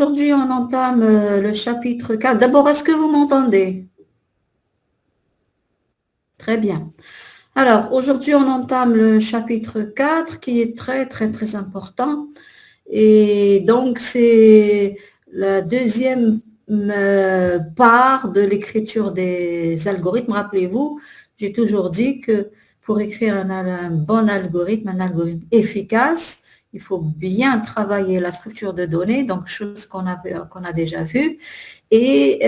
Aujourd'hui, on entame le chapitre 4. D'abord, est-ce que vous m'entendez? Très bien. Alors, aujourd'hui, on entame le chapitre 4 qui est très, très, très important. Et donc, c'est la deuxième part de l'écriture des algorithmes. Rappelez-vous, j'ai toujours dit que pour écrire un bon algorithme, un algorithme efficace, il faut bien travailler la structure de données, donc chose qu'on a déjà vue, et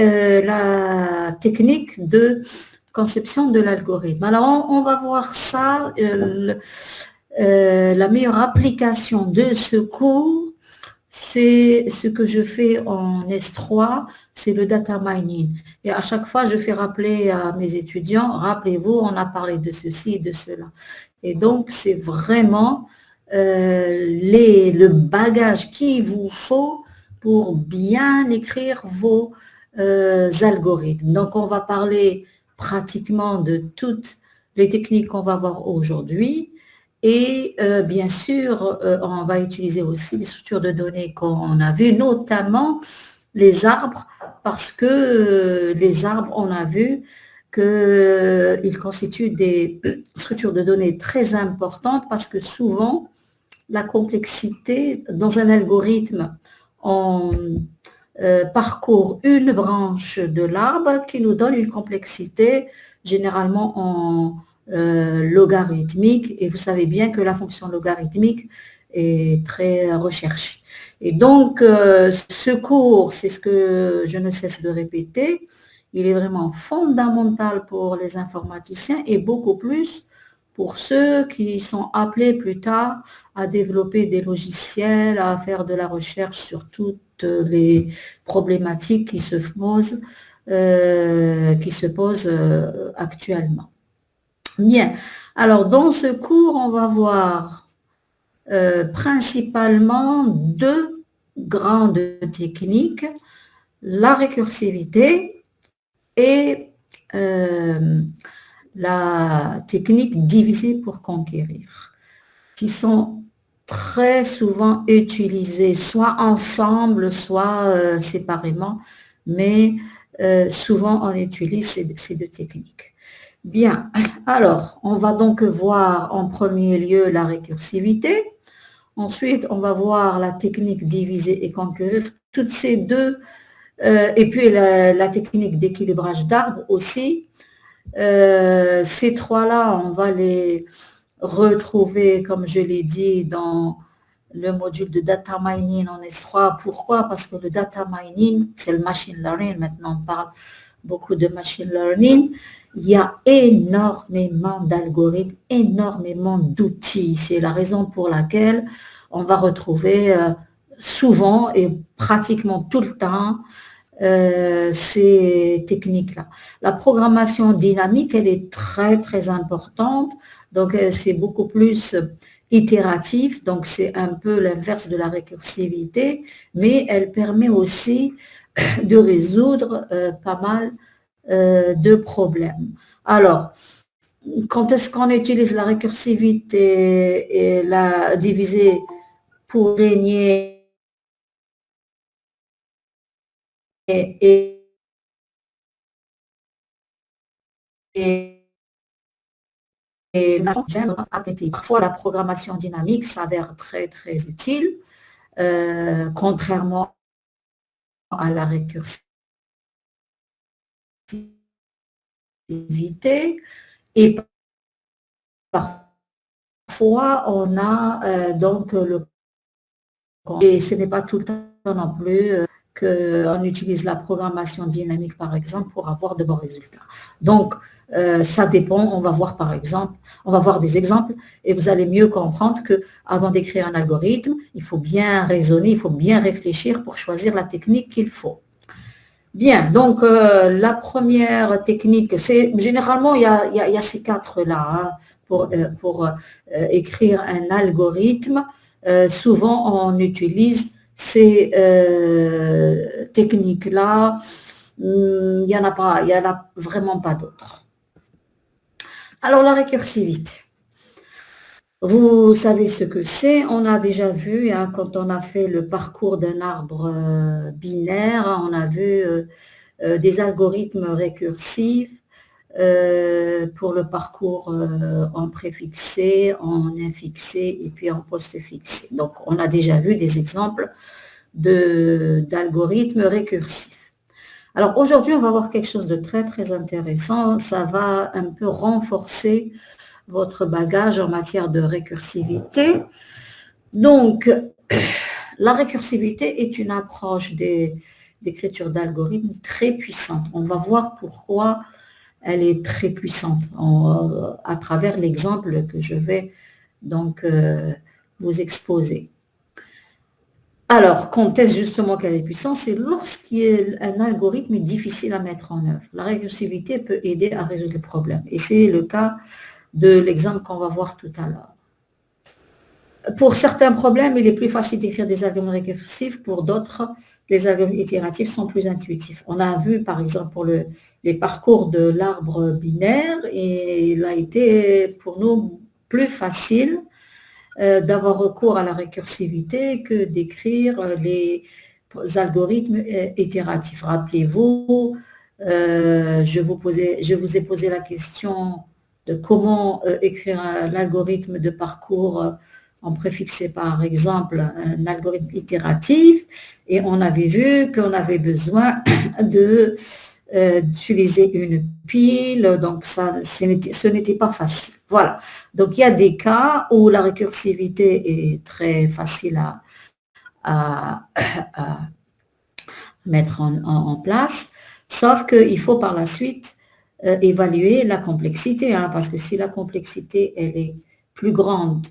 la technique de conception de l'algorithme. Alors, on va voir ça, la meilleure application de ce cours, c'est ce que je fais en S3, c'est le data mining. Et à chaque fois, je fais rappeler à mes étudiants, rappelez-vous, on a parlé de ceci et de cela. Et donc, c'est vraiment le bagage qu'il vous faut pour bien écrire vos algorithmes. Donc, on va parler pratiquement de toutes les techniques qu'on va voir aujourd'hui. Et bien sûr, on va utiliser aussi les structures de données qu'on a vues, notamment les arbres, parce que les arbres, on a vu qu'ils constituent des structures de données très importantes parce que souvent, la complexité dans un algorithme, on parcourt une branche de l'arbre qui nous donne une complexité généralement en logarithmique, et vous savez bien que la fonction logarithmique est très recherchée. Et donc, ce cours, c'est ce que je ne cesse de répéter, il est vraiment fondamental pour les informaticiens et beaucoup plus pour ceux qui sont appelés plus tard à développer des logiciels, à faire de la recherche sur toutes les problématiques qui se posent actuellement. Bien, alors dans ce cours, on va voir principalement deux grandes techniques, la récursivité et la technique diviser pour conquérir, qui sont très souvent utilisées, soit ensemble, soit séparément, mais souvent on utilise ces deux techniques. Bien, alors on va donc voir en premier lieu la récursivité. Ensuite, on va voir la technique diviser et conquérir. Toutes ces deux, et puis la technique d'équilibrage d'arbres aussi. Ces trois-là, on va les retrouver, comme je l'ai dit, dans le module de data mining en S3. Pourquoi? Parce que le data mining, c'est le machine learning. Maintenant, on parle beaucoup de machine learning. Il y a énormément d'algorithmes, énormément d'outils. C'est la raison pour laquelle on va retrouver souvent et pratiquement tout le temps ces techniques-là. La programmation dynamique, elle est très, très importante. Donc, c'est beaucoup plus itératif. Donc, c'est un peu l'inverse de la récursivité, mais elle permet aussi de résoudre pas mal de problèmes. Alors, quand est-ce qu'on utilise la récursivité et la diviser pour gagner et parfois la programmation dynamique s'avère très très utile, contrairement à la récursivité. Et parfois on a donc le, et ce n'est pas tout le temps non plus qu'on utilise la programmation dynamique, par exemple, pour avoir de bons résultats. Donc, ça dépend. On va voir, par exemple, on va voir des exemples et vous allez mieux comprendre qu'avant d'écrire un algorithme, il faut bien raisonner, il faut bien réfléchir pour choisir la technique qu'il faut. Bien, donc la première technique, c'est généralement, il y a ces quatre-là hein, pour écrire un algorithme. Souvent, on utilise ces techniques-là. Il n'y en a pas, il n'y en a vraiment pas d'autres. Alors, la récursivité. Vous savez ce que c'est, on a déjà vu hein, quand on a fait le parcours d'un arbre binaire, on a vu des algorithmes récursifs pour le parcours en préfixé, en infixé et puis en postfixé. Donc, on a déjà vu des exemples d'algorithmes récursifs. Alors, aujourd'hui, on va voir quelque chose de très, très intéressant. Ça va un peu renforcer votre bagage en matière de récursivité. Donc, la récursivité est une approche d'écriture d'algorithmes très puissante. On va voir pourquoi elle est très puissante à travers l'exemple que je vais donc vous exposer. Alors, quand est-ce justement qu'elle est puissante? C'est lorsqu'un algorithme est difficile à mettre en œuvre. La récursivité peut aider à résoudre le problème. Et c'est le cas de l'exemple qu'on va voir tout à l'heure. Pour certains problèmes, il est plus facile d'écrire des algorithmes récursifs. Pour d'autres, les algorithmes itératifs sont plus intuitifs. On a vu, par exemple, pour les parcours de l'arbre binaire, et il a été pour nous plus facile d'avoir recours à la récursivité que d'écrire les algorithmes itératifs. Rappelez-vous, je vous ai posé la question de comment écrire l'algorithme de parcours en préfixé par exemple un algorithme itératif et on avait vu qu'on avait besoin d'utiliser une pile, donc ce n'était pas facile. Voilà, donc il y a des cas où la récursivité est très facile à mettre en place, sauf qu'il faut par la suite évaluer la complexité, hein, parce que si la complexité elle est plus grande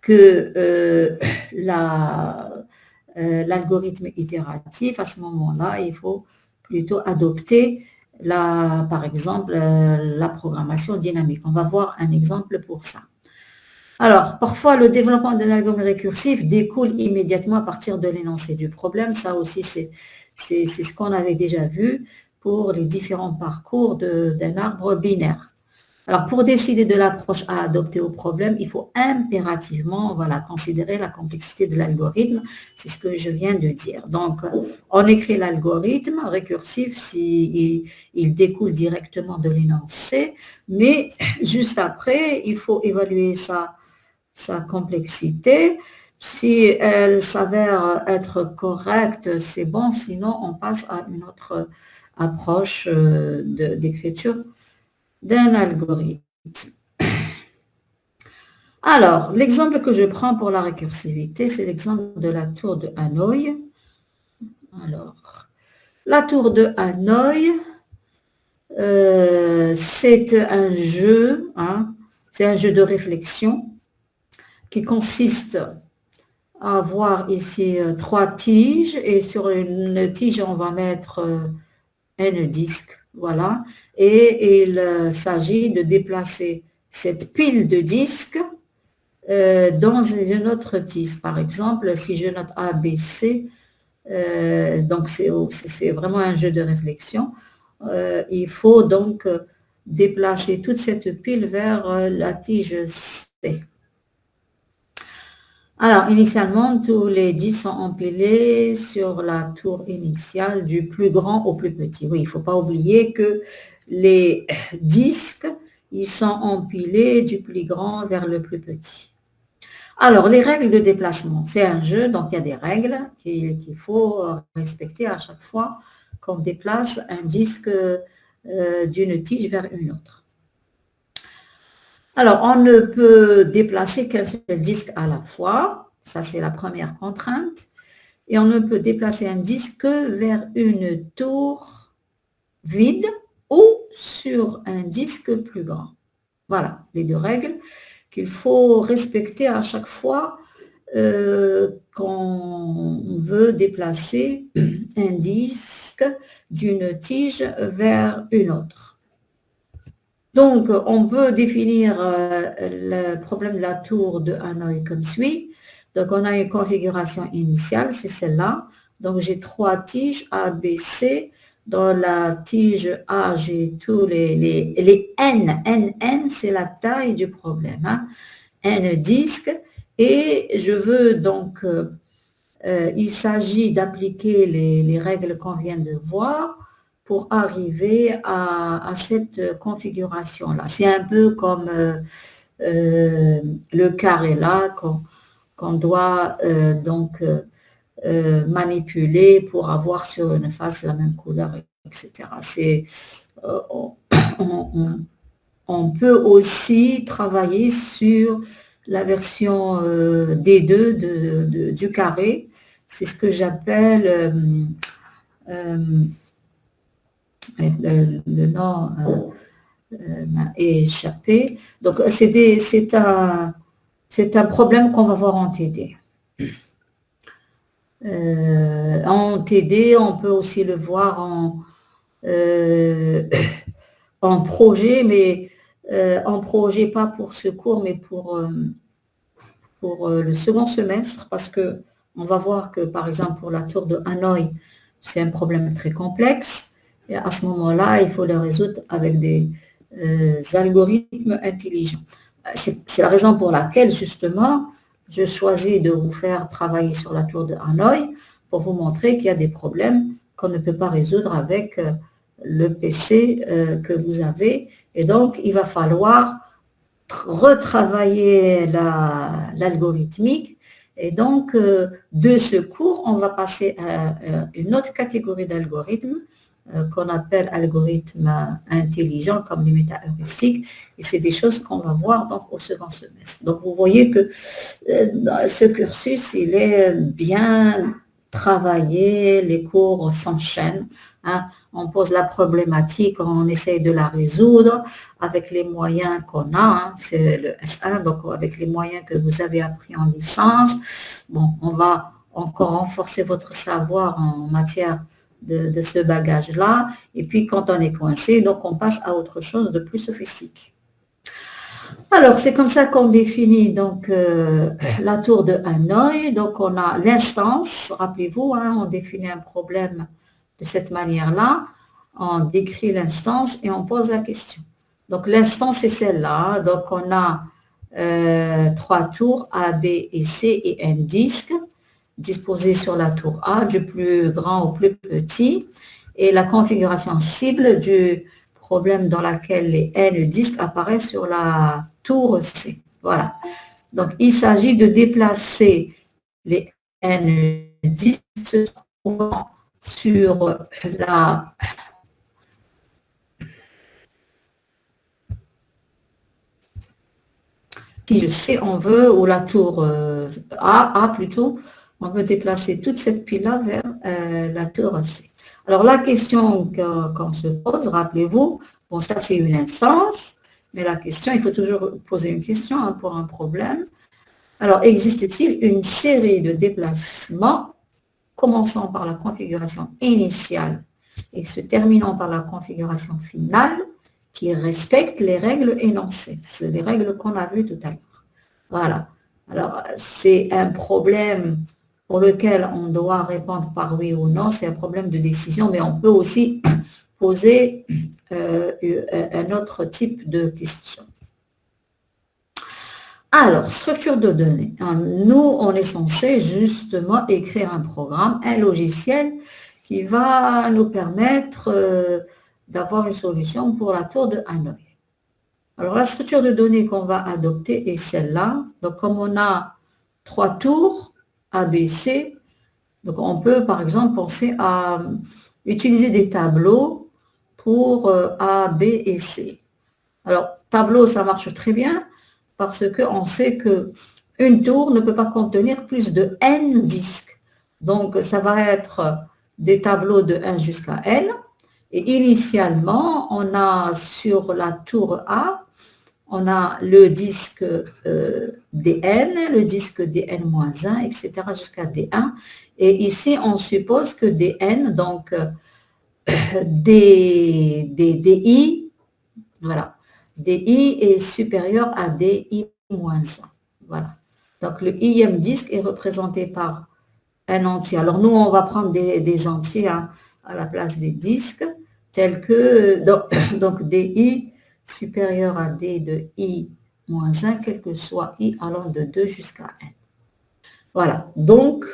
que l'algorithme itératif, à ce moment-là, il faut plutôt adopter, par exemple, la programmation dynamique. On va voir un exemple pour ça. Alors, parfois, le développement d'un algorithme récursif découle immédiatement à partir de l'énoncé du problème. Ça aussi, c'est ce qu'on avait déjà vu pour les différents parcours d'un arbre binaire. Alors, pour décider de l'approche à adopter au problème, il faut impérativement considérer la complexité de l'algorithme. C'est ce que je viens de dire. Donc, on écrit l'algorithme récursif s'il découle directement de l'énoncé, mais juste après, il faut évaluer sa complexité. Si elle s'avère être correcte, c'est bon, sinon on passe à une autre approche d'écriture d'un algorithme. Alors, l'exemple que je prends pour la récursivité, c'est l'exemple de la tour de Hanoï. Alors, la tour de Hanoï, c'est un jeu, hein, c'est un jeu de réflexion qui consiste à avoir ici 3 tiges et sur une tige, on va mettre un disque. Voilà, et il s'agit de déplacer cette pile de disques dans une autre tige. Par exemple, si je note A, B, C, donc c'est vraiment un jeu de réflexion. Il faut donc déplacer toute cette pile vers la tige C. Alors, initialement, tous les disques sont empilés sur la tour initiale du plus grand au plus petit. Oui, il ne faut pas oublier que les disques, ils sont empilés du plus grand vers le plus petit. Alors, les règles de déplacement, c'est un jeu, donc il y a des règles qu'il faut respecter à chaque fois qu'on déplace un disque d'une tige vers une autre. Alors, on ne peut déplacer qu'un seul disque à la fois. Ça, c'est la première contrainte. Et on ne peut déplacer un disque que vers une tour vide ou sur un disque plus grand. Voilà, les 2 règles qu'il faut respecter à chaque fois qu'on veut déplacer un disque d'une tige vers une autre. Donc, on peut définir le problème de la tour de Hanoï comme suit. Donc, on a une configuration initiale, c'est celle-là. Donc, j'ai 3 tiges A, B, C. Dans la tige A, j'ai tous les N. N, c'est la taille du problème. Hein. N disques et je veux donc, il s'agit d'appliquer les règles qu'on vient de voir pour arriver à cette configuration-là. C'est un peu comme le carré là qu'on doit donc manipuler pour avoir sur une face la même couleur, etc. On, on peut aussi travailler sur la version D2 du carré. C'est ce que j'appelle, le nom m'a échappé. Donc, c'est un problème qu'on va voir en TD. En TD, on peut aussi le voir en projet, mais en projet pas pour ce cours, mais pour le second semestre, parce que on va voir que, par exemple, pour la tour de Hanoï, c'est un problème très complexe, et à ce moment-là, il faut le résoudre avec des algorithmes intelligents. C'est la raison pour laquelle, justement, je choisis de vous faire travailler sur la tour de Hanoï pour vous montrer qu'il y a des problèmes qu'on ne peut pas résoudre avec le PC que vous avez. Et donc, il va falloir retravailler l'algorithmique. Et donc, de ce cours, on va passer à une autre catégorie d'algorithmes qu'on appelle algorithmes intelligents comme les méta-heuristiques. Et c'est des choses qu'on va voir donc au second semestre. Donc, vous voyez que ce cursus, il est bien travaillé, les cours s'enchaînent. Hein. On pose la problématique, on essaye de la résoudre avec les moyens qu'on a, hein. C'est le S1, donc avec les moyens que vous avez appris en licence. Bon, on va encore renforcer votre savoir en matière de ce bagage-là. Et puis, quand on est coincé, donc on passe à autre chose de plus sophistiqué. Alors, c'est comme ça qu'on définit donc la tour de Hanoï. Donc, on a l'instance, rappelez-vous, hein, on définit un problème de cette manière-là. On décrit l'instance et on pose la question. Donc, l'instance est celle-là. Donc, on a 3 tours A, B et C et N disques disposés sur la tour A, du plus grand au plus petit. Et la configuration cible du problème dans laquelle les N disques apparaissent sur la tour C. Voilà. Donc, il s'agit de déplacer les N disques se trouvant sur la tige C, on veut, ou la tour A plutôt, on veut déplacer toute cette pile-là vers la tour C. Alors, la question qu'on se pose, rappelez-vous, bon, ça c'est une instance, mais la question, il faut toujours poser une question hein, pour un problème. Alors, existe-t-il une série de déplacements commençant par la configuration initiale et se terminant par la configuration finale qui respectent les règles énoncées, c'est les règles qu'on a vues tout à l'heure. Voilà. Alors, c'est un problème pour lequel on doit répondre par oui ou non, c'est un problème de décision, mais on peut aussi poser un autre type de question. Alors, structure de données. Nous, on est censé justement écrire un programme, un logiciel qui va nous permettre d'avoir une solution pour la tour de Hanoï. Alors, la structure de données qu'on va adopter est celle-là. Donc, comme on a 3 tours, A, B, C, donc on peut, par exemple, penser à utiliser des tableaux pour A, B et C. Alors, tableau, ça marche très bien parce qu'on sait qu'une tour ne peut pas contenir plus de N disques. Donc, ça va être des tableaux de 1 jusqu'à N. Et initialement, on a sur la tour A, on a le disque DN, le disque DN-1, etc. jusqu'à D1. Et ici, on suppose que DN, donc DI, voilà, DI est supérieur à DI-1. Voilà. Donc, le ième disque est représenté par un entier. Alors, nous, on va prendre des entiers hein, à la place des disques, tels que, donc DI supérieur à D de I moins 1, quel que soit i allant de 2 jusqu'à n. Voilà, donc,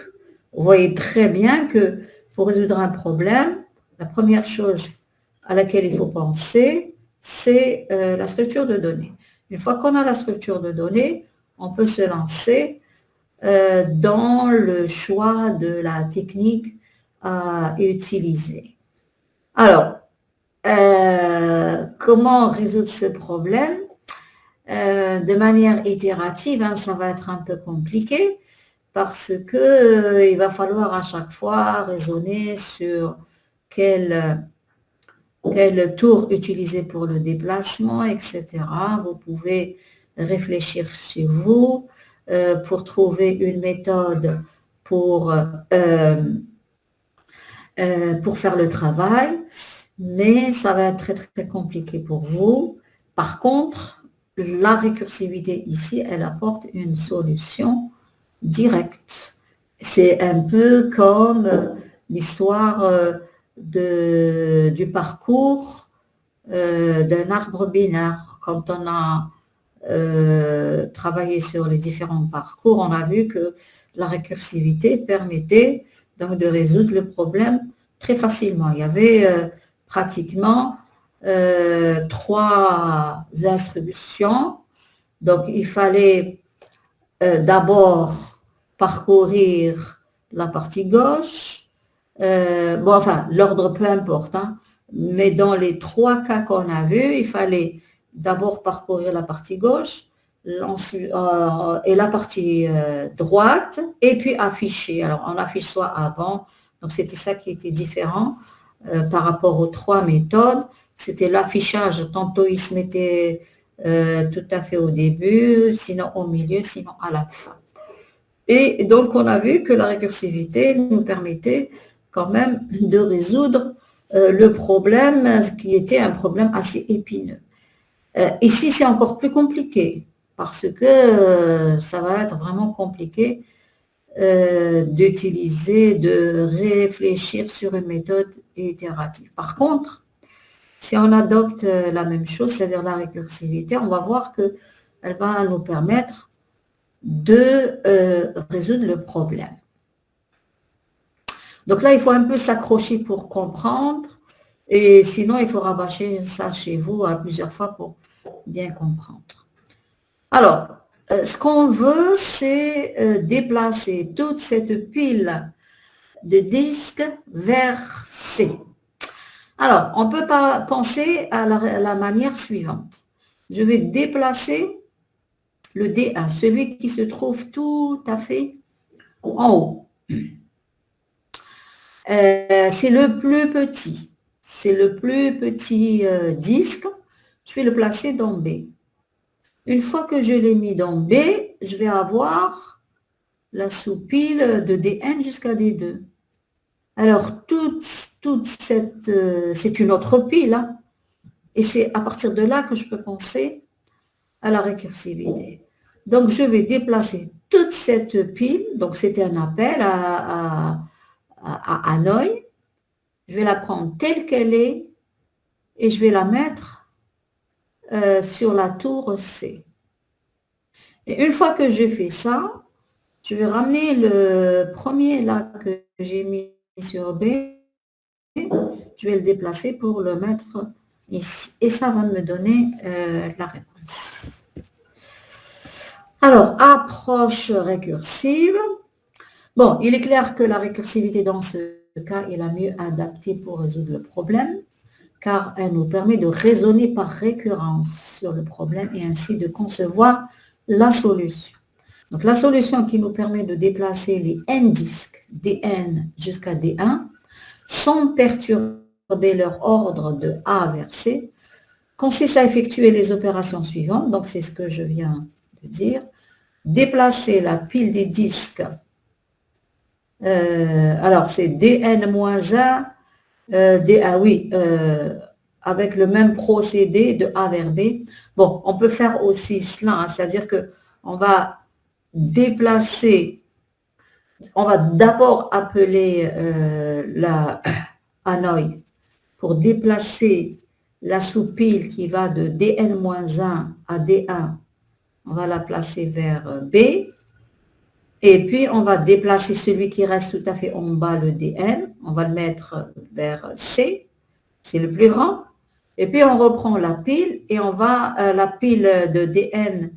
vous voyez très bien que pour résoudre un problème, la première chose à laquelle il faut penser, c'est la structure de données. Une fois qu'on a la structure de données, on peut se lancer dans le choix de la technique à utiliser. Alors, comment résoudre ce problème? De manière itérative, hein, ça va être un peu compliqué parce que il va falloir à chaque fois raisonner sur quel tour utiliser pour le déplacement, etc. Vous pouvez réfléchir chez vous pour trouver une méthode pour faire le travail, mais ça va être très très compliqué pour vous. Par contre, la récursivité ici, elle apporte une solution directe. C'est un peu comme l'histoire du parcours d'un arbre binaire. Quand on a travaillé sur les différents parcours, on a vu que la récursivité permettait donc de résoudre le problème très facilement. Il y avait pratiquement 3 instructions. Donc, il fallait d'abord parcourir la partie gauche. Bon, enfin, l'ordre peu importe, hein, mais dans les 3 cas qu'on a vus, il fallait d'abord parcourir la partie gauche et la partie droite, et puis afficher. Alors, on affiche soit avant, donc c'était ça qui était différent par rapport aux 3 méthodes. C'était l'affichage, tantôt il se mettait tout à fait au début, sinon au milieu, sinon à la fin. Et donc, on a vu que la récursivité nous permettait quand même de résoudre le problème qui était un problème assez épineux. Ici, c'est encore plus compliqué parce que ça va être vraiment compliqué de réfléchir sur une méthode itérative. Par contre, si on adopte la même chose, c'est-à-dire la récursivité, on va voir qu'elle va nous permettre de résoudre le problème. Donc là, il faut un peu s'accrocher pour comprendre, et sinon, il faut rabâcher ça chez vous à plusieurs fois pour bien comprendre. Alors, ce qu'on veut, c'est déplacer toute cette pile de disques vers C. Alors, on peut pas penser à la manière suivante. Je vais déplacer le D1, celui qui se trouve tout à fait en haut. C'est le plus petit. C'est le plus petit disque. Je vais le placer dans B. Une fois que je l'ai mis dans B, je vais avoir la sous-pile de DN jusqu'à D2. Alors, toute cette... c'est une autre pile, hein, et c'est à partir de là que je peux penser à la récursivité. Donc, je vais déplacer toute cette pile, donc c'était un appel à Hanoï, je vais la prendre telle qu'elle est et je vais la mettre sur la tour C. Et une fois que j'ai fait ça, je vais ramener le premier là que j'ai mis sur B, je vais le déplacer pour le mettre ici. Et ça va me donner la réponse. Alors, approche récursive. Bon, il est clair que la récursivité dans ce cas est la mieux adaptée pour résoudre le problème, car elle nous permet de raisonner par récurrence sur le problème et ainsi de concevoir la solution. Donc, la solution qui nous permet de déplacer les n disques, dn jusqu'à d1, sans perturber leur ordre de A vers C, consiste à effectuer les opérations suivantes. Donc, c'est ce que je viens de dire. Déplacer la pile des disques. Alors, c'est dn-1, d1, oui, avec le même procédé de A vers B. Bon, on peut faire aussi cela, hein, c'est-à-dire qu'on va déplacer, on va d'abord appeler la Hanoï pour déplacer la sous-pile qui va de dn-1 à d1 On va la placer vers B. Et puis, on va déplacer celui qui reste tout à fait en bas, le DN. On va le mettre vers C. C'est le plus grand. Et puis, on reprend la pile et on va, la pile de DN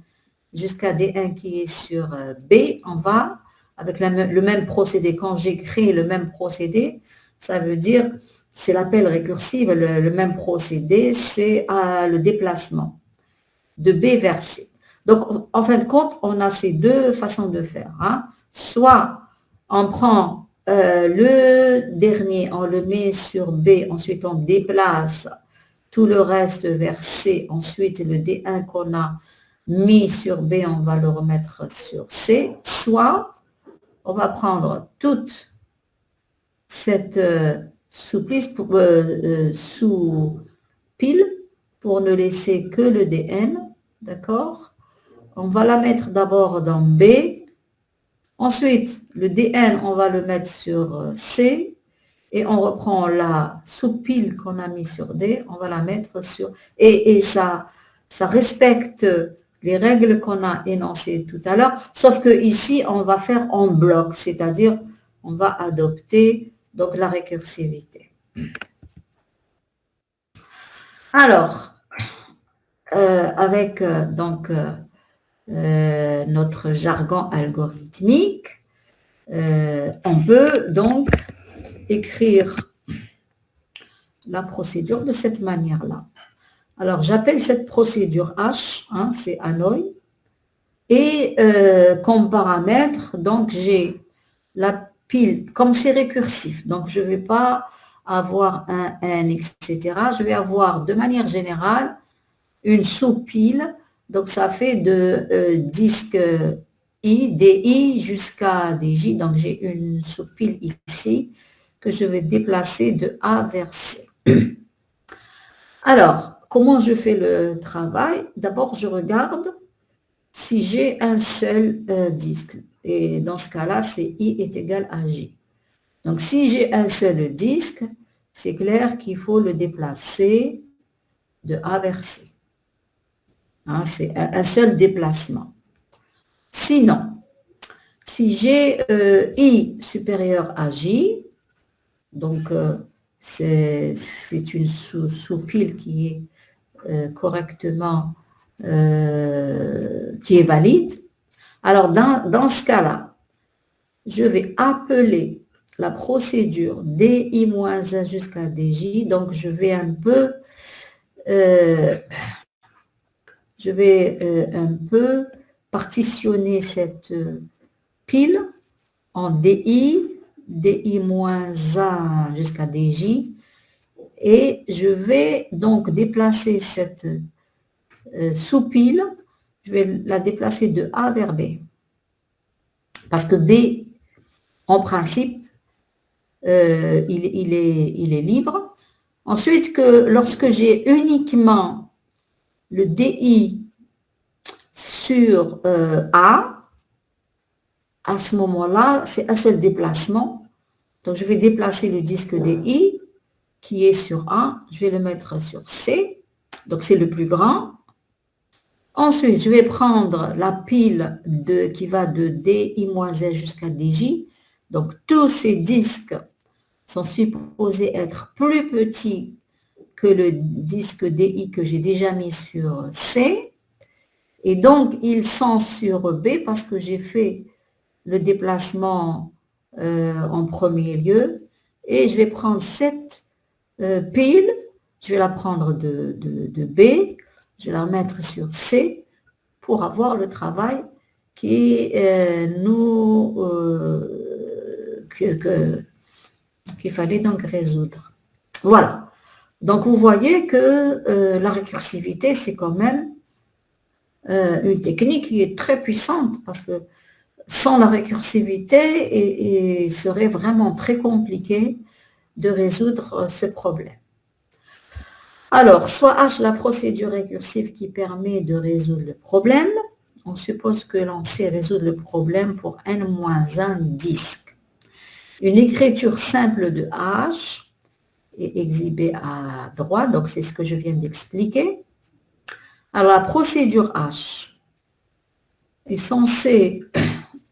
jusqu'à D1 qui est sur B, on va, avec le même procédé, quand j'écris le même procédé, ça veut dire, c'est l'appel récursif, le même procédé, c'est le déplacement de B vers C. Donc, en fin de compte, on a ces deux façons de faire. Hein. Soit on prend le dernier, on le met sur B, ensuite on déplace tout le reste vers C, ensuite le D1 qu'on a mis sur B, on va le remettre sur C, soit on va prendre toute cette sous-pile pour ne laisser que le DN, d'accord? On va la mettre d'abord dans B, ensuite le DN, on va le mettre sur C, et on reprend la sous-pile qu'on a mis sur D, on va la mettre sur... Et ça respecte les règles qu'on a énoncées tout à l'heure, sauf que ici on va faire en bloc, c'est-à-dire on va adopter donc la récursivité. Alors, avec donc notre jargon algorithmique, on peut donc écrire la procédure de cette manière-là. Alors, j'appelle cette procédure H, hein, c'est Hanoi, et comme paramètre, donc j'ai la pile, comme c'est récursif, donc je ne vais pas avoir un N, etc. Je vais avoir de manière générale une sous-pile, donc ça fait de disque I, DI jusqu'à DJ, donc j'ai une sous-pile ici que je vais déplacer de A vers C. Alors, comment je fais le travail? D'abord, je regarde si j'ai un seul disque. Et dans ce cas-là, c'est I est égal à J. Donc, si j'ai un seul disque, c'est clair qu'il faut le déplacer de A vers C. Hein, c'est un seul déplacement. Sinon, si j'ai I supérieur à J, donc c'est une sous-pile qui est correctement, qui est valide. Alors, dans ce cas-là, je vais appeler la procédure DI-1 jusqu'à DJ. Donc, je vais un peu partitionner cette pile en DI, DI-1 jusqu'à DJ. Et je vais donc déplacer cette sous-pile, je vais la déplacer de A vers B. Parce que B, en principe, il est libre. Ensuite, que lorsque j'ai uniquement le DI sur A, à ce moment-là, c'est un seul déplacement. Donc, je vais déplacer le disque DI qui est sur A, je vais le mettre sur C. Donc, c'est le plus grand. Ensuite, je vais prendre la pile qui va de DI-1 jusqu'à DJ. Donc, tous ces disques sont supposés être plus petits que le disque DI que j'ai déjà mis sur C. Et donc, ils sont sur B parce que j'ai fait le déplacement en premier lieu. Et je vais prendre cette pile, je vais la prendre de B, je vais la mettre sur C pour avoir le travail qu'il fallait donc résoudre. Voilà. Donc, vous voyez que la récursivité, c'est quand même une technique qui est très puissante parce que sans la récursivité, il serait vraiment très compliqué de résoudre ce problème. Alors, soit H, la procédure récursive qui permet de résoudre le problème. On suppose que l'on sait résoudre le problème pour N-1 disque. Une écriture simple de H est exhibée à droite, donc c'est ce que je viens d'expliquer. Alors, la procédure H, est censé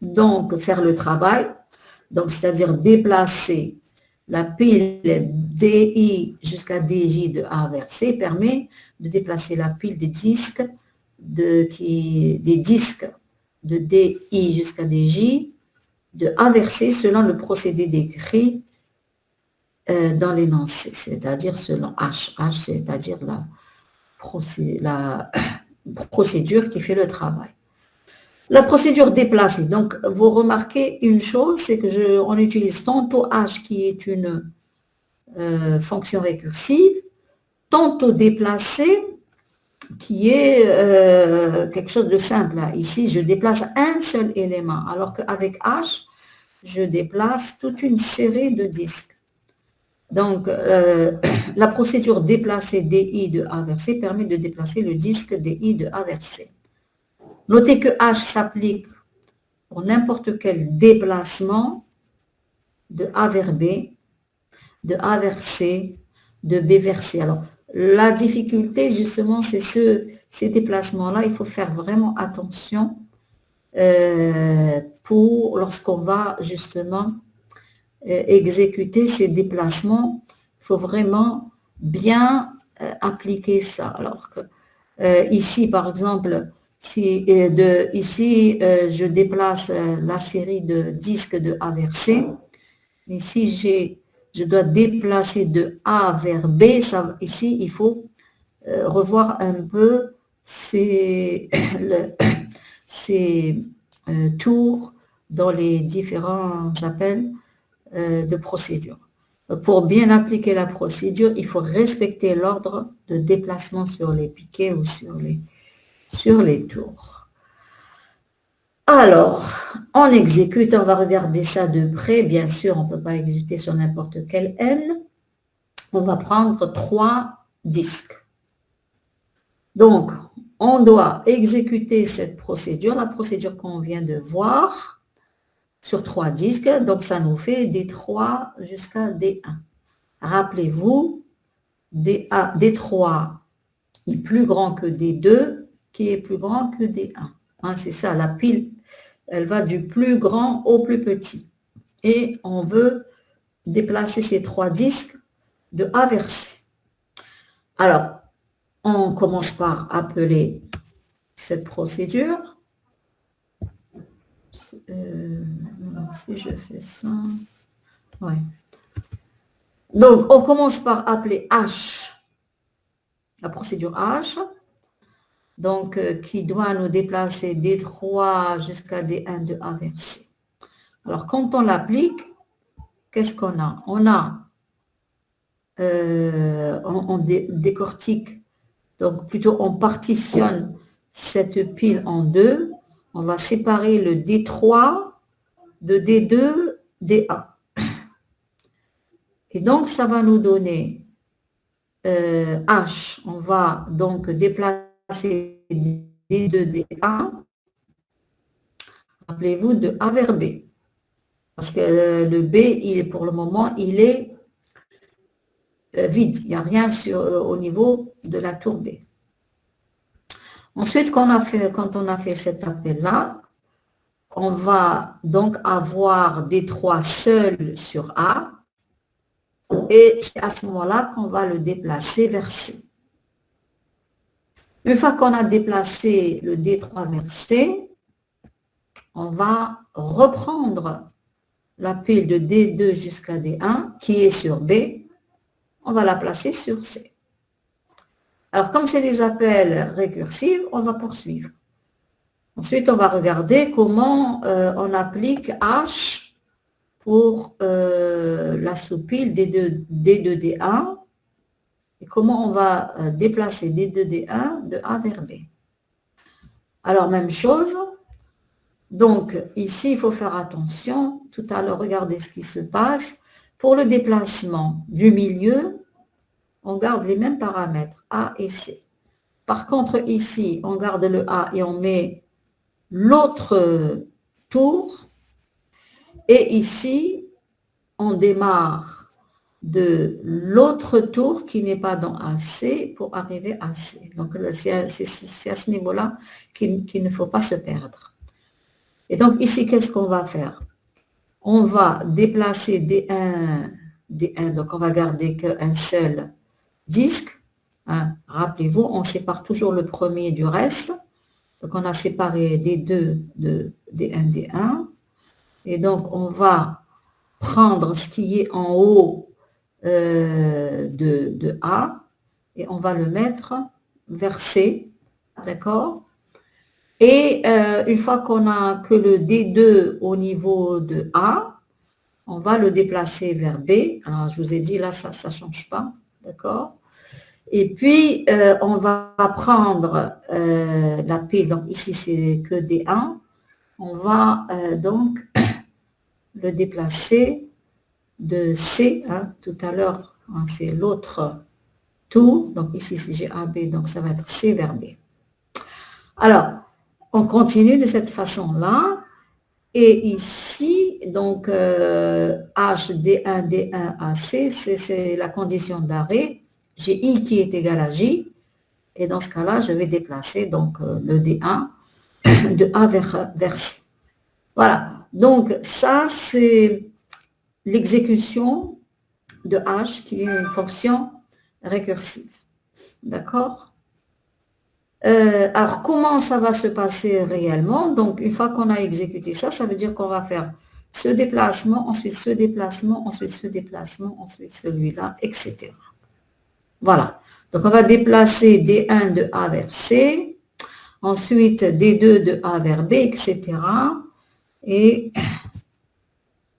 donc faire le travail, donc c'est-à-dire déplacer la pile DI jusqu'à DJ de A vers C, permet de déplacer la pile des disques des disques de DI jusqu'à DJ de A vers C selon le procédé décrit dans l'énoncé, c'est-à-dire selon H. H, c'est-à-dire la procédure qui fait le travail. La procédure déplacée. Donc, vous remarquez une chose, c'est que on utilise tantôt H qui est une fonction récursive, tantôt déplacée qui est quelque chose de simple. Ici, je déplace un seul élément, alors qu'avec H, je déplace toute une série de disques. Donc, la procédure déplacer DI de A vers C permet de déplacer le disque DI de A vers C. Notez que H s'applique pour n'importe quel déplacement de A vers B, de A vers C, de B vers C. Alors, la difficulté, justement, c'est ces déplacements-là, il faut faire vraiment attention lorsqu'on va justement exécuter ces déplacements. Il faut vraiment bien appliquer ça. Alors que ici, par exemple, ici, je déplace la série de disques de A vers C. Ici, je dois déplacer de A vers B. Ici, il faut revoir un peu ces tours dans les différents appels de procédure. Pour bien appliquer la procédure, il faut respecter l'ordre de déplacement sur les piquets ou sur les tours. Alors, on exécute, on va regarder ça de près. Bien sûr, on ne peut pas exécuter sur n'importe quel N. On va prendre 3 disques. Donc, on doit exécuter cette procédure, la procédure qu'on vient de voir, sur 3 disques. Donc, ça nous fait D3 jusqu'à D1. Rappelez-vous, D3 est plus grand que D2, qui est plus grand que D1. Hein, c'est ça, la pile, elle va du plus grand au plus petit. Et on veut déplacer ces 3 disques de A vers C. Alors, on commence par appeler cette procédure. Si je fais ça, ouais. Donc, on commence par appeler H, la procédure H, donc qui doit nous déplacer D3 jusqu'à D1 de A vers C. Alors, quand on l'applique, qu'est-ce qu'on a? On décortique, donc plutôt on partitionne cette pile en deux. On va séparer le D3 de D2, D1. Et donc, ça va nous donner H. On va donc déplacer D2, D1. Rappelez-vous de A vers B. Parce que le B, pour le moment, il est vide. Il n'y a rien au niveau de la tour B. Ensuite, quand on a fait cet appel-là, on va donc avoir D3 seul sur A. Et c'est à ce moment-là qu'on va le déplacer vers C. Une fois qu'on a déplacé le D3 vers C, on va reprendre la pile de D2 jusqu'à D1 qui est sur B. On va la placer sur C. Alors, comme c'est des appels récursifs, on va poursuivre. Ensuite, on va regarder comment on applique H pour la sous-pile D2, D1 et comment on va déplacer D2, D1 de A vers B. Alors, même chose. Donc, ici, il faut faire attention. Tout à l'heure, regardez ce qui se passe. Pour le déplacement du milieu, on garde les mêmes paramètres, A et C. Par contre, ici, on garde le A et on met l'autre tour. Et ici, on démarre de l'autre tour qui n'est pas dans AC pour arriver à C. Donc, c'est à ce niveau-là qu'il ne faut pas se perdre. Et donc ici, qu'est-ce qu'on va faire? On va déplacer D1, donc on va garder qu'un seul disque. Hein. Rappelez-vous, on sépare toujours le premier du reste. Donc on a séparé D2 de D1, D1. Et donc on va prendre ce qui est en haut de A et on va le mettre vers C, d'accord? Et une fois qu'on a que le D2 au niveau de A, on va le déplacer vers B. Alors, je vous ai dit, là, ça ne change pas, d'accord? Et puis, on va prendre la P, donc ici, c'est que D1. On va donc le déplacer de C, hein, tout à l'heure, hein, c'est l'autre tour. Donc ici, si j'ai AB, donc ça va être C vers B. Alors, on continue de cette façon-là. Et ici, donc, H, D1, D1, AC, c'est la condition d'arrêt. J'ai I qui est égal à J. Et dans ce cas-là, je vais déplacer donc, le D1 de A vers C. Voilà. Donc, ça, c'est l'exécution de H qui est une fonction récursive. D'accord? Alors, comment ça va se passer réellement? Donc, une fois qu'on a exécuté ça, ça veut dire qu'on va faire ce déplacement, ensuite ce déplacement, ensuite ce déplacement, ensuite celui-là, etc. Voilà. Donc, on va déplacer D1 de A vers C, ensuite D2 de A vers B, etc. Et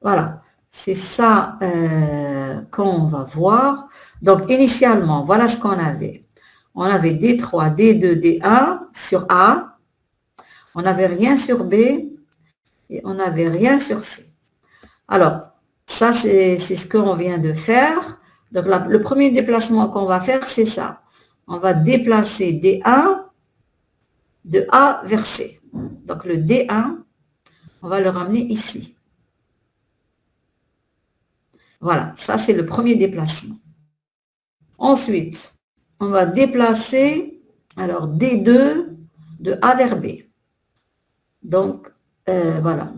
voilà. C'est ça qu'on va voir. Donc, initialement, voilà ce qu'on avait. On avait D3, D2, D1 sur A. On n'avait rien sur B et on n'avait rien sur C. Alors, ça, c'est ce qu'on vient de faire. Donc, le premier déplacement qu'on va faire, c'est ça. On va déplacer D1 de A vers C. Donc, le D1, on va le ramener ici. Voilà, ça, c'est le premier déplacement. Ensuite, on va déplacer, alors, D2 de A vers B. Donc, voilà,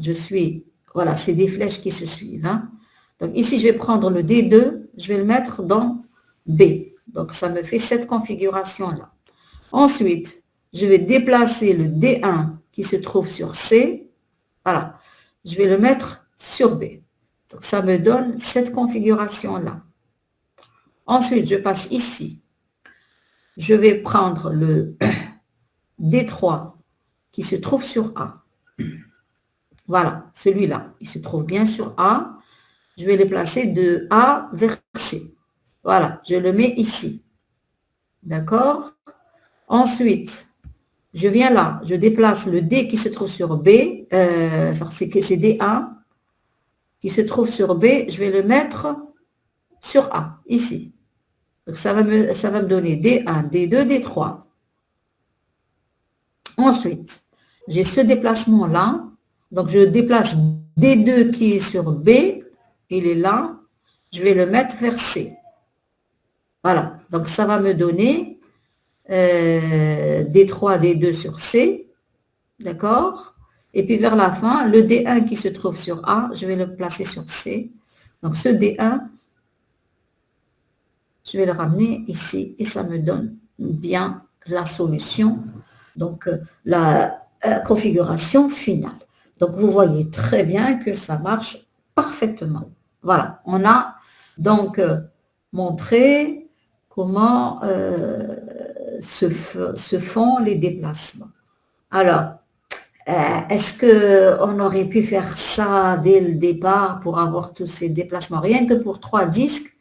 voilà, c'est des flèches qui se suivent. Hein. Donc, ici, je vais prendre le D2, je vais le mettre dans B. Donc, ça me fait cette configuration-là. Ensuite, je vais déplacer le D1 qui se trouve sur C. Voilà, je vais le mettre sur B. Donc, ça me donne cette configuration-là. Ensuite, je passe ici. Je vais prendre le D3 qui se trouve sur A. Voilà, celui-là, il se trouve bien sur A. Je vais le placer de A vers C. Voilà, je le mets ici. D'accord? Ensuite, je viens là, je déplace le D qui se trouve sur B, c'est D1 qui se trouve sur B, je vais le mettre sur A, ici. Donc, ça va me donner D1, D2, D3. Ensuite, j'ai ce déplacement-là. Donc, je déplace D2 qui est sur B. Il est là. Je vais le mettre vers C. Voilà. Donc, ça va me donner D3, D2 sur C. D'accord? Et puis, vers la fin, le D1 qui se trouve sur A, je vais le placer sur C. Donc, ce D1, je vais le ramener ici. Et ça me donne bien la solution. Donc, la configuration finale. Donc, vous voyez très bien que ça marche parfaitement. Voilà, on a donc montré comment se font les déplacements. Alors, est-ce qu'on aurait pu faire ça dès le départ pour avoir tous ces déplacements? Rien que pour 3 disques,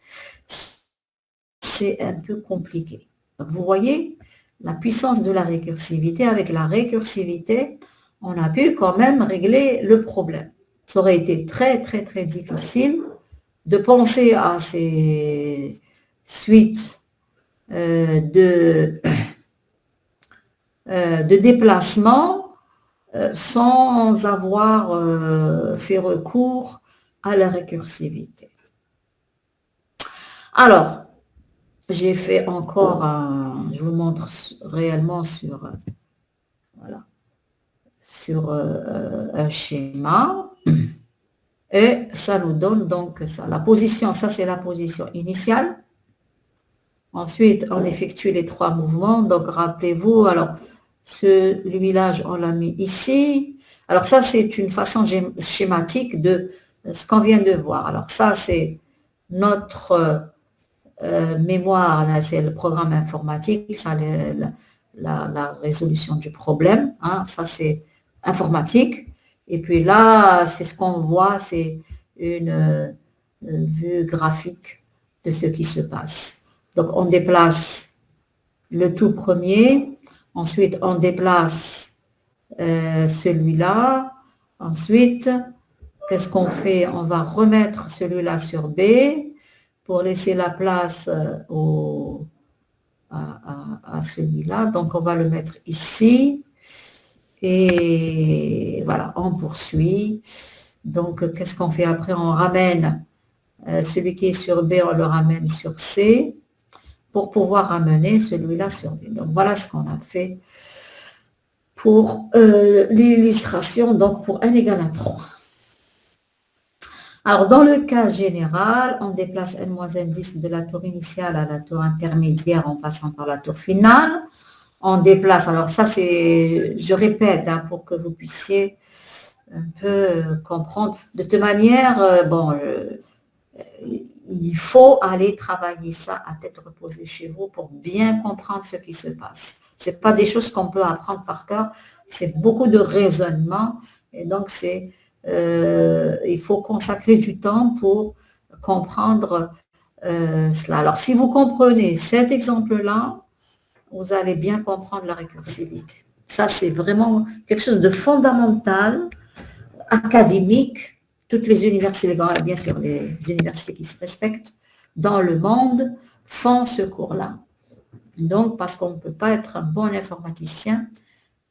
c'est un peu compliqué. Donc, vous voyez la puissance de la récursivité. Avec la récursivité, on a pu quand même régler le problème. Ça aurait été très, très, très difficile de penser à ces suites de déplacements sans avoir fait recours à la récursivité. Alors, j'ai fait encore je vous montre réellement sur, voilà, sur un schéma et ça nous donne donc ça. La position, ça c'est la position initiale. Ensuite, on effectue les 3 mouvements. Donc, rappelez-vous, alors, celui-là, on l'a mis ici. Alors, ça, c'est une façon schématique de ce qu'on vient de voir. Alors, ça, c'est notre mémoire, là, c'est le programme informatique, ça, la résolution du problème. Hein, ça, c'est informatique. Et puis là, c'est ce qu'on voit, c'est une vue graphique de ce qui se passe. Donc, on déplace le tout premier. Ensuite, on déplace celui-là. Ensuite, qu'est-ce qu'on fait? On va remettre celui-là sur B pour laisser la place à celui-là. Donc, on va le mettre ici. Et voilà, on poursuit. Donc, qu'est-ce qu'on fait après? On ramène celui qui est sur B, on le ramène sur C pour pouvoir ramener celui-là sur D. Donc, voilà ce qu'on a fait pour l'illustration, donc pour n égale à 3. Alors, dans le cas général, on déplace n-10 de la tour initiale à la tour intermédiaire en passant par la tour finale. On déplace, alors ça c'est, je répète, hein, pour que vous puissiez un peu comprendre. De toute manière, il faut aller travailler ça à tête reposée chez vous pour bien comprendre ce qui se passe. Ce n'est pas des choses qu'on peut apprendre par cœur, c'est beaucoup de raisonnement et donc il faut consacrer du temps pour comprendre cela. Alors si vous comprenez cet exemple-là, vous allez bien comprendre la récursivité. Ça c'est vraiment quelque chose de fondamental, académique. Toutes les universités, bien sûr, les universités qui se respectent dans le monde font ce cours-là. Donc, parce qu'on ne peut pas être un bon informaticien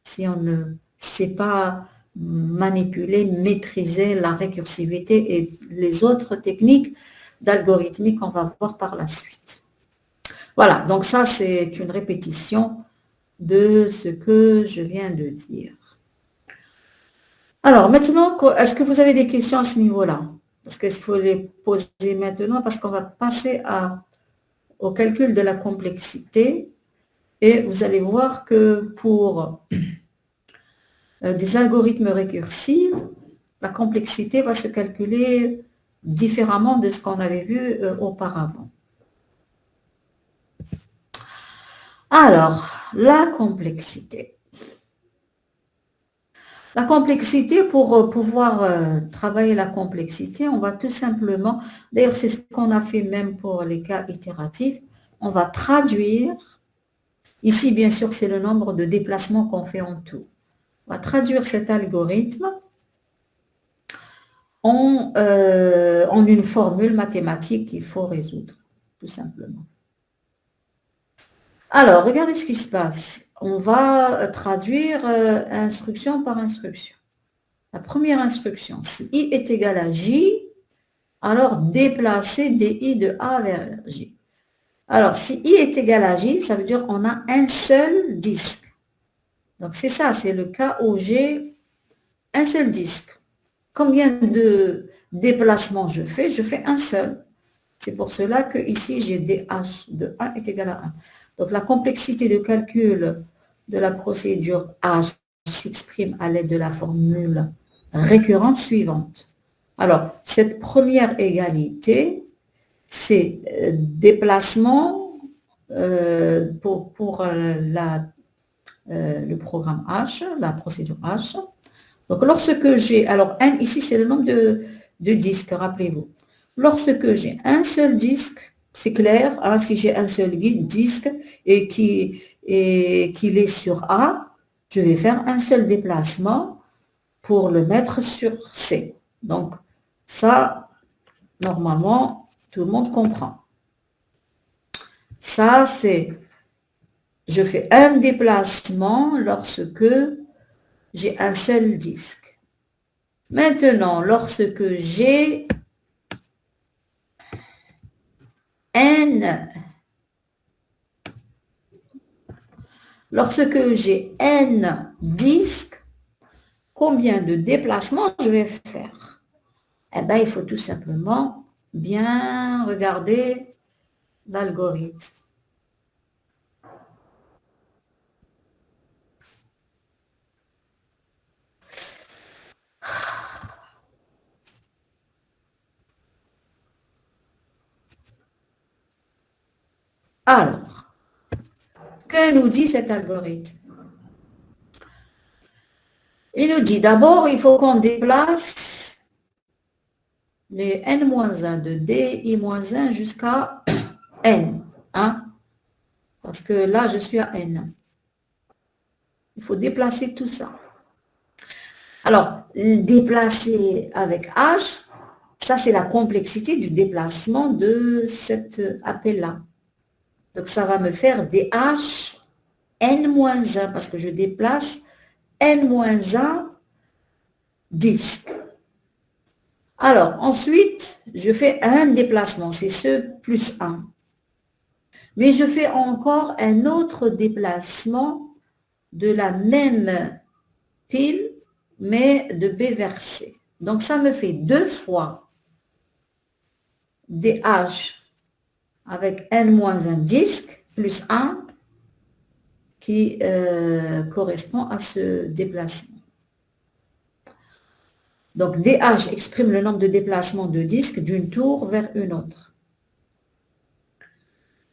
si on ne sait pas manipuler, maîtriser la récursivité et les autres techniques d'algorithmique qu'on va voir par la suite. Voilà, donc ça, c'est une répétition de ce que je viens de dire. Alors maintenant, est-ce que vous avez des questions à ce niveau-là? Parce qu'il faut les poser maintenant parce qu'on va passer au calcul de la complexité et vous allez voir que pour des algorithmes récursifs, la complexité va se calculer différemment de ce qu'on avait vu auparavant. Alors, la complexité. La complexité, pour pouvoir travailler la complexité, on va tout simplement, d'ailleurs c'est ce qu'on a fait même pour les cas itératifs, on va traduire, ici bien sûr c'est le nombre de déplacements qu'on fait en tout, on va traduire cet algorithme en une formule mathématique qu'il faut résoudre, tout simplement. Alors, regardez ce qui se passe. On va traduire instruction par instruction. La première instruction, si i est égal à j, alors déplacer di de A vers j. Alors, si i est égal à j, ça veut dire qu'on a un seul disque. Donc, c'est ça, c'est le cas où j'ai un seul disque. Combien de déplacements je fais? Je fais un seul. C'est pour cela que ici, j'ai dh de A est égal à 1. Donc, la complexité de calcul de la procédure H s'exprime à l'aide de la formule récurrente suivante. Alors, cette première égalité, c'est déplacement pour le programme H, la procédure H. Donc, lorsque j'ai, alors n ici, c'est le nombre de disques, rappelez-vous. Lorsque j'ai un seul disque, c'est clair, hein, si j'ai un seul disque et qu'il est sur A, je vais faire un seul déplacement pour le mettre sur C. Donc, ça, normalement, tout le monde comprend. Ça, c'est, je fais un déplacement lorsque j'ai un seul disque. Maintenant, lorsque j'ai n disques, combien de déplacements je vais faire? Eh bien, il faut tout simplement bien regarder l'algorithme. Alors, que nous dit cet algorithme? Il nous dit d'abord, il faut qu'on déplace les n-1 de di-1 jusqu'à n. Hein? Parce que là, je suis à n. Il faut déplacer tout ça. Alors, déplacer avec h, ça c'est la complexité du déplacement de cet appel-là. Donc, ça va me faire dh n-1 parce que je déplace n-1 disque. Alors, ensuite, je fais un déplacement, c'est ce plus 1. Mais je fais encore un autre déplacement de la même pile, mais de B vers C. Donc, ça me fait 2 fois DH avec N-1 disque plus 1 qui correspond à ce déplacement. Donc, DH exprime le nombre de déplacements de disques d'une tour vers une autre.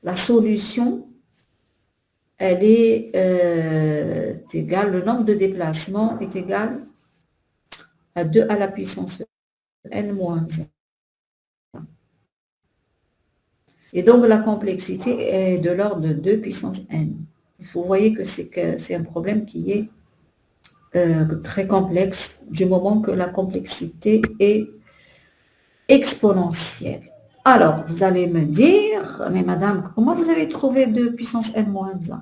La solution, elle est égale, le nombre de déplacements est égal à 2 à la puissance n-1. Et donc, la complexité est de l'ordre de 2 puissance n. Vous voyez que c'est un problème qui est très complexe du moment que la complexité est exponentielle. Alors, vous allez me dire, mais madame, comment vous avez trouvé 2 puissance n-1?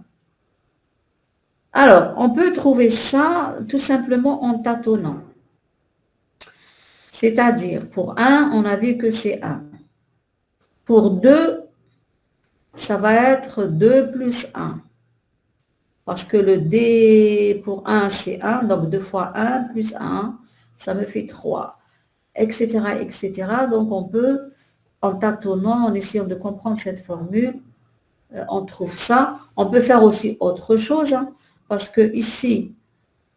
Alors, on peut trouver ça tout simplement en tâtonnant. C'est-à-dire, pour 1, on a vu que c'est 1. Pour 2, ça va être 2 plus 1. Parce que le D pour 1, c'est 1. Donc, 2 fois 1 plus 1, ça me fait 3. Etc., etc. Donc, on peut, en tâtonnant, en essayant de comprendre cette formule, on trouve ça. On peut faire aussi autre chose. Hein, parce que ici,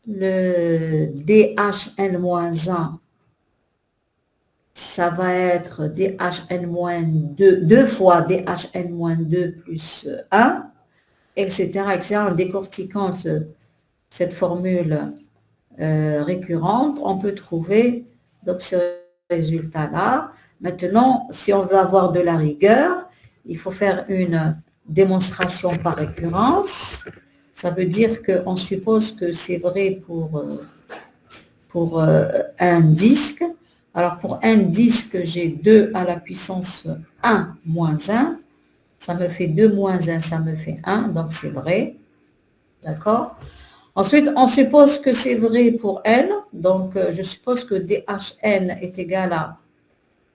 le DHN-1, ça va être DHN-2, 2 fois DHN-2 plus 1, etc., etc. En décortiquant cette formule récurrente, on peut trouver donc ce résultat-là. Maintenant, si on veut avoir de la rigueur, il faut faire une démonstration par récurrence. Ça veut dire qu'on suppose que c'est vrai pour un disque. Alors, pour un disque, j'ai 2 à la puissance 1 moins 1. Ça me fait 2 moins 1, ça me fait 1, donc c'est vrai. D'accord? Ensuite, on suppose que c'est vrai pour n. Donc, je suppose que DHN est égal à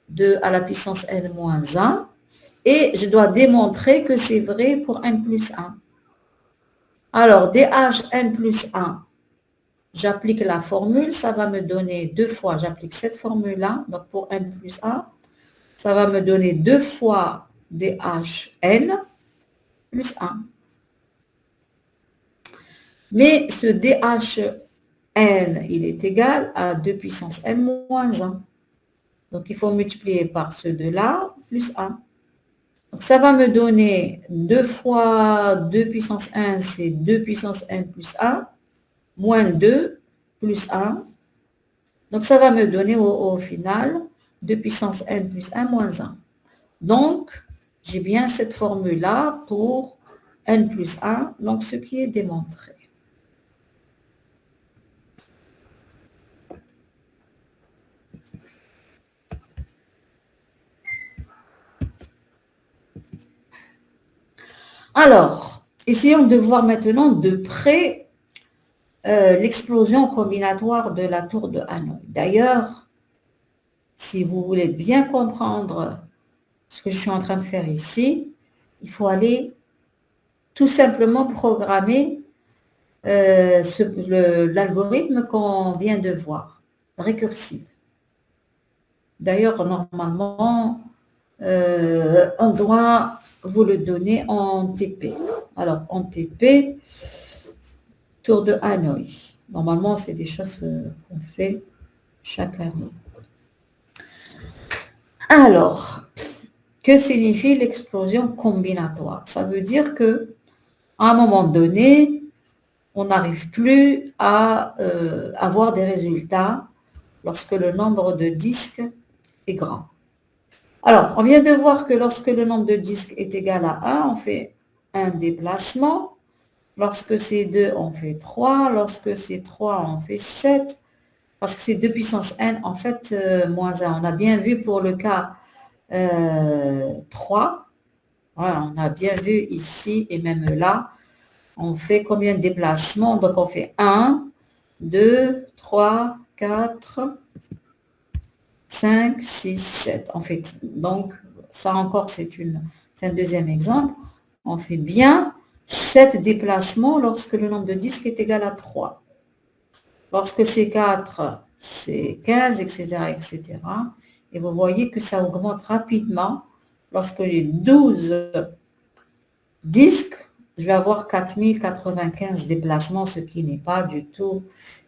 2 à la puissance n moins 1. Et je dois démontrer que c'est vrai pour n plus 1. Alors, DHN plus 1, j'applique la formule, ça va me donner 2 fois, j'applique cette formule-là, donc pour n plus 1, ça va me donner 2 fois DHN plus 1. Mais ce DHN, il est égal à 2 puissance n moins 1. Donc, il faut multiplier par ce 2-là, plus 1. Donc, ça va me donner 2 fois 2 puissance 1, c'est 2 puissance n plus 1, moins 2 plus 1. Donc, ça va me donner au final 2 puissance n plus 1 moins 1. Donc, j'ai bien cette formule-là pour n plus 1, donc ce qui est démontré. Alors, essayons de voir maintenant de près l'explosion combinatoire de la tour de Hanoï. D'ailleurs, si vous voulez bien comprendre ce que je suis en train de faire ici, il faut aller tout simplement programmer l'algorithme qu'on vient de voir, récursif. D'ailleurs, normalement, on doit vous le donner en TP. Alors, en TP, tour de Hanoï. Normalement, c'est des choses qu'on fait chaque année. Alors, que signifie l'explosion combinatoire? Ça veut dire que à un moment donné, on n'arrive plus à avoir des résultats lorsque le nombre de disques est grand. Alors, on vient de voir que lorsque le nombre de disques est égal à 1, on fait un déplacement. Lorsque c'est 2, on fait 3. Lorsque c'est 3, on fait 7. Parce que c'est 2 puissance n, en fait, moins 1. On a bien vu pour le cas 3. Ouais, on a bien vu ici et même là, on fait combien de déplacements? Donc, on fait 1, 2, 3, 4, 5, 6, 7. En fait, donc, ça encore, c'est un deuxième exemple. On fait bien 7 déplacements lorsque le nombre de disques est égal à 3. Lorsque c'est 4, c'est 15, etc., etc. Et vous voyez que ça augmente rapidement. Lorsque j'ai 12 disques, je vais avoir 4095 déplacements, ce qui n'est pas du tout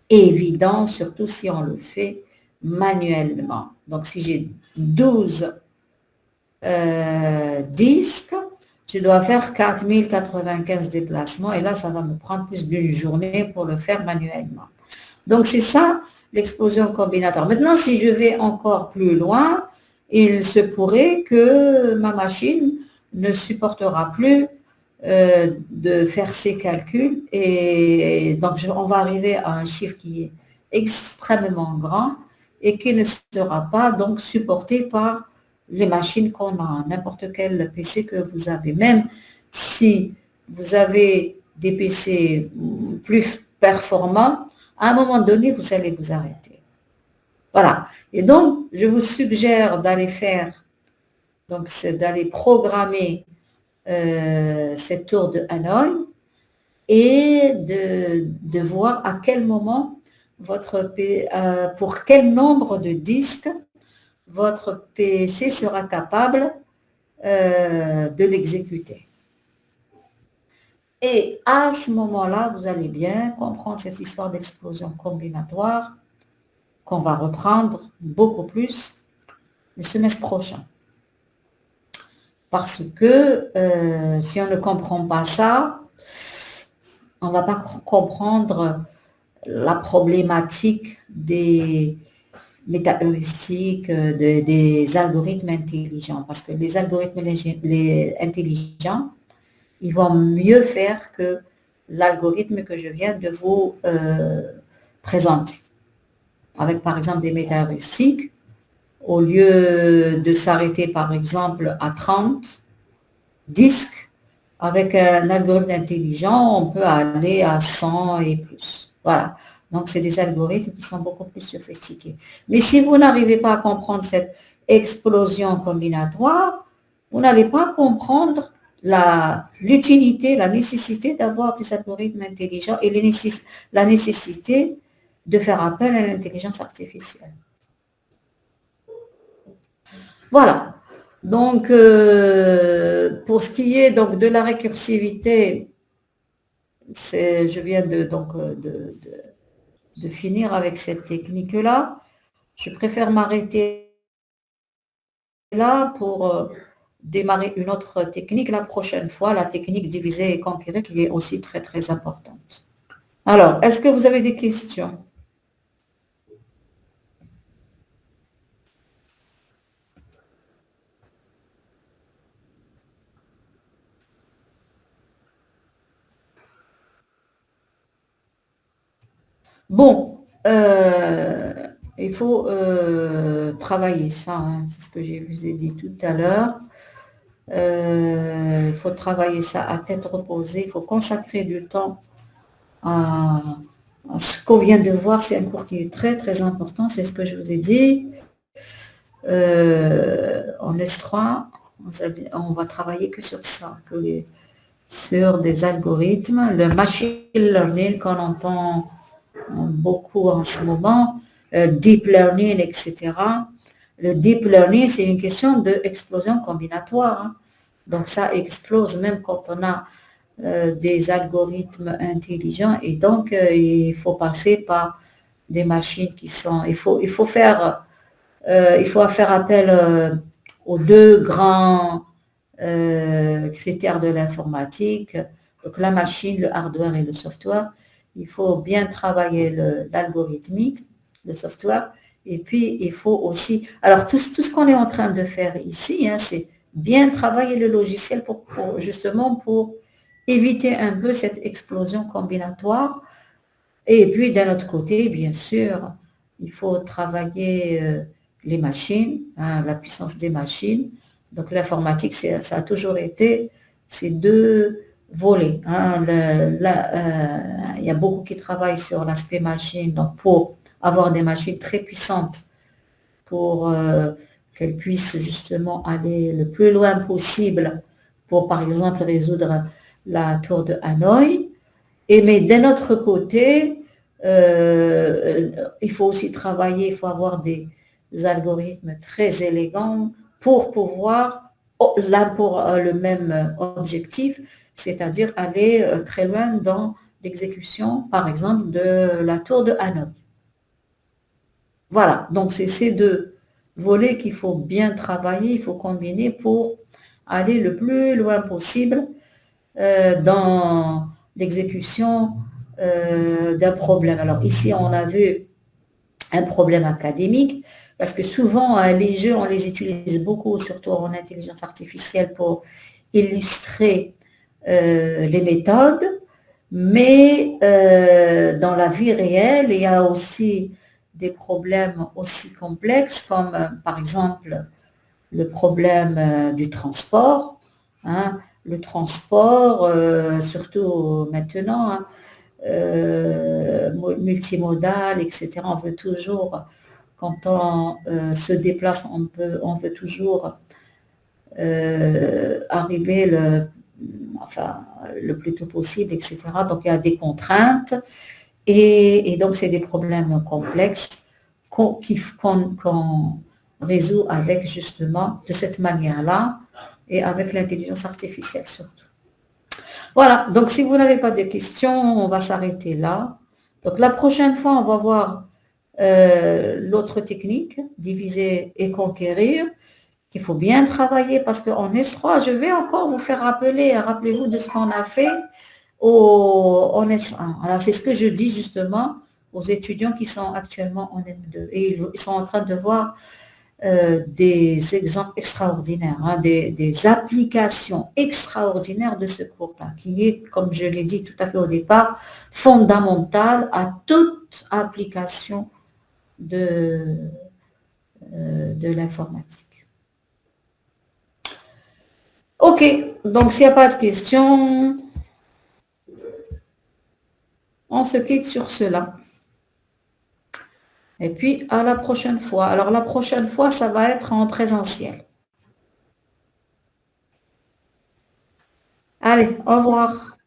évident, surtout si on le fait manuellement. Donc, si j'ai 12 disques, je dois faire 4095 déplacements et là, ça va me prendre plus d'une journée pour le faire manuellement. Donc, c'est ça l'explosion combinatoire. Maintenant, si je vais encore plus loin, il se pourrait que ma machine ne supportera plus de faire ces calculs et donc on va arriver à un chiffre qui est extrêmement grand et qui ne sera pas donc supporté par les machines qu'on a, n'importe quel PC que vous avez. Même si vous avez des PC plus performants, à un moment donné, vous allez vous arrêter. Voilà. Et donc, je vous suggère d'aller faire, donc c'est d'aller programmer cette tour de Hanoï et de voir à quel moment pour quel nombre de disques votre PC sera capable de l'exécuter. Et à ce moment-là, vous allez bien comprendre cette histoire d'explosion combinatoire qu'on va reprendre beaucoup plus le semestre prochain. Parce que si on ne comprend pas ça, on ne va pas comprendre la problématique des métaheuristiques, des algorithmes intelligents. Parce que les algorithmes intelligents, ils vont mieux faire que l'algorithme que je viens de vous présenter. Avec par exemple des métaheuristiques, au lieu de s'arrêter par exemple à 30 disques, avec un algorithme intelligent, on peut aller à 100 et plus. Voilà. Donc, c'est des algorithmes qui sont beaucoup plus sophistiqués. Mais si vous n'arrivez pas à comprendre cette explosion combinatoire, vous n'allez pas comprendre l'utilité, la nécessité d'avoir des algorithmes intelligents et la nécessité de faire appel à l'intelligence artificielle. Voilà. Donc, pour ce qui est donc de la récursivité, je viens de finir avec cette technique-là. Je préfère m'arrêter là pour démarrer une autre technique la prochaine fois, la technique diviser et conquérir, qui est aussi très, très importante. Alors, est-ce que vous avez des questions? Bon, il faut travailler ça, hein, c'est ce que je vous ai dit tout à l'heure. Il faut travailler ça à tête reposée, il faut consacrer du temps à ce qu'on vient de voir. C'est un cours qui est très très important, c'est ce que je vous ai dit. En S3, on va travailler que sur ça, sur des algorithmes, le machine learning qu'on entend beaucoup en ce moment, deep learning, etc. Le deep learning, c'est une question d'explosion combinatoire. Hein. Donc ça explose même quand on a des algorithmes intelligents et donc il faut passer par des machines qui sont... Il faut faire appel aux deux grands critères de l'informatique, donc la machine, le hardware et le software. Il faut bien travailler l'algorithmique, le software, et puis il faut aussi... Alors tout ce qu'on est en train de faire ici, hein, c'est bien travailler le logiciel justement pour éviter un peu cette explosion combinatoire. Et puis d'un autre côté, bien sûr, il faut travailler les machines, hein, la puissance des machines. Donc l'informatique, ça a toujours été ces deux volets. Hein. Il y a beaucoup qui travaillent sur l'aspect machine, donc pour avoir des machines très puissantes, pour qu'elles puissent justement aller le plus loin possible pour, par exemple, résoudre la tour de Hanoï. Mais d'un autre côté, il faut aussi travailler, il faut avoir des algorithmes très élégants pour pouvoir, là pour le même objectif, c'est-à-dire aller très loin dans l'exécution, par exemple, de la tour de Hanoï. Voilà, donc c'est ces deux volets qu'il faut bien travailler, il faut combiner pour aller le plus loin possible dans l'exécution d'un problème. Alors ici, on a vu un problème académique, parce que souvent, les jeux, on les utilise beaucoup, surtout en intelligence artificielle, pour illustrer les méthodes, mais dans la vie réelle, il y a aussi des problèmes aussi complexes, comme par exemple le problème du transport. Hein, le transport, surtout maintenant, hein, multimodal, etc. On veut toujours, quand on se déplace, on veut toujours arriver le plus tôt possible, etc. Donc il y a des contraintes et donc c'est des problèmes complexes qu'on résout avec justement de cette manière-là et avec l'intelligence artificielle surtout. Voilà, donc si vous n'avez pas de questions, on va s'arrêter là. Donc la prochaine fois, on va voir l'autre technique, diviser et conquérir, qu'il faut bien travailler parce qu'en S3, je vais encore vous faire rappelez-vous de ce qu'on a fait en S1. Alors c'est ce que je dis justement aux étudiants qui sont actuellement en M2 et ils sont en train de voir des exemples extraordinaires, hein, des applications extraordinaires de ce cours-là, qui est, comme je l'ai dit tout à fait au départ, fondamental à toute application de l'informatique. Ok, donc s'il n'y a pas de questions, on se quitte sur cela. Et puis, à la prochaine fois. Alors, la prochaine fois, ça va être en présentiel. Allez, au revoir.